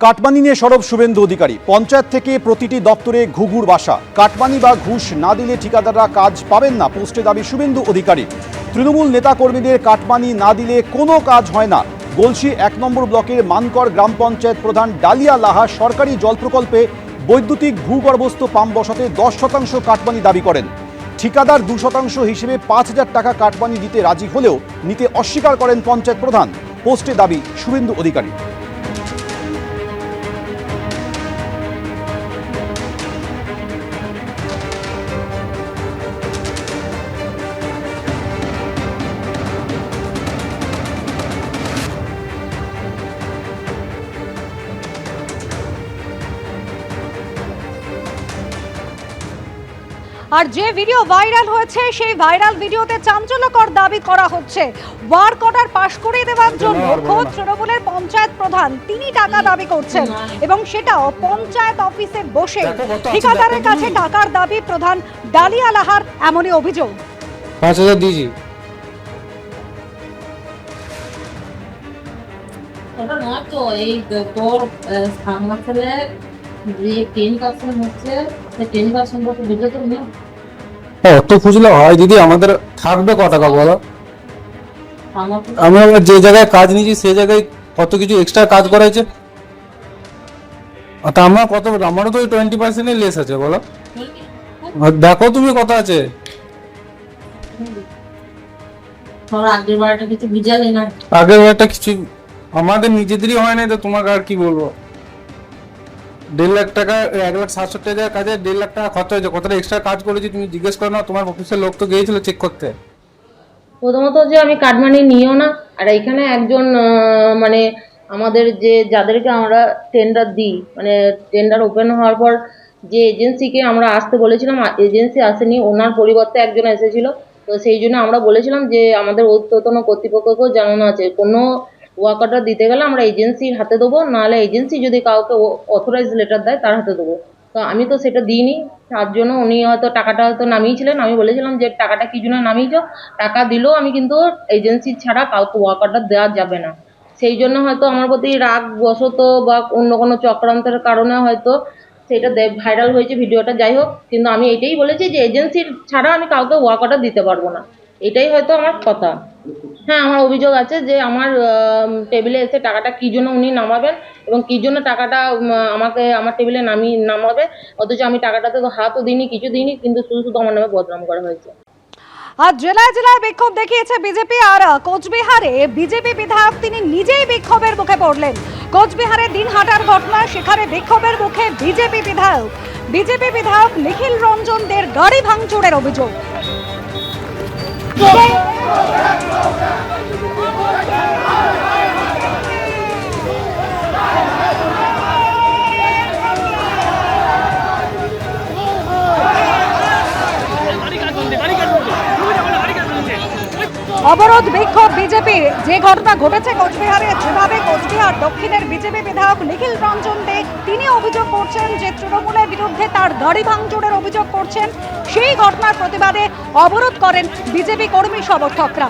Cut money নিয়ে সরব শুভেন্দু অধিকারী। পঞ্চায়েত থেকে প্রতিটি দপ্তরে ঘুঘুর বাসা। কাটমানি বা ঘুষ না দিলে ঠিকাদাররা কাজ পাবেন না, পোস্টে দাবি শুভেন্দু অধিকারী। তৃণমূল নেতাকর্মীদের কাটমানি না দিলে কোনো কাজ হয় না। গলসি ১ নম্বর ব্লকের মানকর গ্রাম পঞ্চায়েত প্রধান ডালিয়া লাহা সরকারি জল প্রকল্পে বৈদ্যুতিক ভূগর্ভস্থ পাম্প বসাতে ১০% কাটমানি দাবি করেন। ঠিকাদার ২% হিসেবে ৫,০০০ টাকা কাটমানি দিতে রাজি হলেও নিতে অস্বীকার করেন পঞ্চায়েত প্রধান। পোস্টে দাবি শুভেন্দু অধিকারী। আর যে ভিডিও ভাইরাল হয়েছে সেই ভাইরাল ভিডিওতে চাঞ্চল্যকর দাবি করা হচ্ছে ওয়ার্ক অর্ডার পাশ করে দেওয়ার জন্য খোদ তৃণমূলের পঞ্চায়েত প্রধান তিনি টাকা দাবি করছেন এবং সেটাও পঞ্চায়েত অফিসে বসে ঠিকাদারের কাছে টাকার দাবি প্রধান ডালিয়া লাহার এমনই অভিযোগ। ৫,০০০ দিয়েছি। ওটা নয় তো, এই তোর সাংমাসেলে যে 10% হচ্ছে সেই 10% বলতে বুঝলে তো না। অত খুঁজলে হয় দিদি? আমাদের থাকবে ক টাকা বলো? আমরা যে জায়গায় কাজ নিয়েছি সেই জায়গায় কত কিছু এক্সট্রা কাজ করা হয়েছে। তা আমরা কত, আমারও তো 20% লেস আছে বলো। দেখো তুমি কত আছে। আগের বারটা কিছু বুঝালি না। আগের একটা কিছু আমাদের নিজেদেরই হয় না, তো তোমাকে আর কি বলবো। 1.5 লাখ টাকা, 1,60,000 কাজে 1.5 লাখ টাকা খরচ হয়েছে। কতটা এক্সট্রা কাজ করেছি তুমি জিজ্ঞেস করো না? তোমার অফিসের লোক তো গিয়েছিল চেক করতে। প্রথমত যে আমি কাটমানি নিও না, আর এখানে একজন মানে আমাদের যে যাদেরকে আমরা টেন্ডার দিই, মানে টেন্ডার ওপেন হওয়ার পর যে এজেন্সিকে আমরা আসতে বলেছিলাম, এজেন্সি আসেনি, ওনার পরিবর্তে একজন এসেছিল। তো সেই জন্য আমরা বলেছিলাম যে আমাদের ঊর্ধ্বতন কর্তৃপক্ষকেও জানানো আছে, কোনো ওয়ার্ক অর্ডার দিতে গেলে আমরা এজেন্সির হাতে দেবো, নাহলে এজেন্সি যদি কাউকে অথরাইজ লেটার দেয় তার হাতে দেবো। তো আমি তো সেটা দিইনি, তার জন্য উনি হয়তো টাকাটা হয়তো নামিয়েছিলেন। আমি বলেছিলাম যে টাকাটা কি জন্য নামিয়েছ, টাকা দিলেও আমি কিন্তু এজেন্সি ছাড়া কাউকে ওয়ার্ক অর্ডার দেওয়া যাবে না। সেই জন্য হয়তো আমার প্রতি রাগ বশত বা অন্য কোনো চক্রান্তের কারণে হয়তো সেটা ভাইরাল হয়েছে ভিডিওটা। যাই হোক, কিন্তু আমি এটাই বলেছি যে এজেন্সির ছাড়া আমি কাউকে ওয়ার্ক অর্ডার দিতে পারবো না, এটাই হয়তো আমার কথা। হ্যাঁ, আমার অভিযোগ আছে যে আমার টেবিলে এসে টাকাটা কী জন্য উনি নামাবেন এবং কী জন্য টাকাটা আমাকে আমার টেবিলে নামাবে, অথচ আমি টাকাটাতে তো হাতও দিইনি, কিছু দিইনি, কিন্তু শুধু শুধু আমার নামে বদনাম করা হয়েছে। আজ জেলায় জেলায় বিক্ষোভ দেখিয়েছে বিজেপি। আর কোচবিহারে বিজেপি বিধায়ক তিনি নিজেই বিক্ষোভের মুখে পড়লেন। কোচবিহারে দিনহাটার ঘটনা, সেখানে বিক্ষোভের মুখে বিজেপি বিধায়ক নিখিল রঞ্জন দের গাড়ি ভাঙচুরের অভিযোগ। অবরোধ বিক্ষোভ বিজেপির। যে ঘটনা ঘটেছে কোচবিহারে, যেভাবে কোচবিহার দক্ষিণের বিজেপি বিধায়ক নিখিল রঞ্জন দে তিনি অভিযোগ করছেন যে তৃণমূলের বিরুদ্ধে তার গাড়ি ভাঙচুরের অভিযোগ করছেন, সেই ঘটনার প্রতিবাদে অবরোধ করেন বিজেপি কর্মী সমর্থকরা।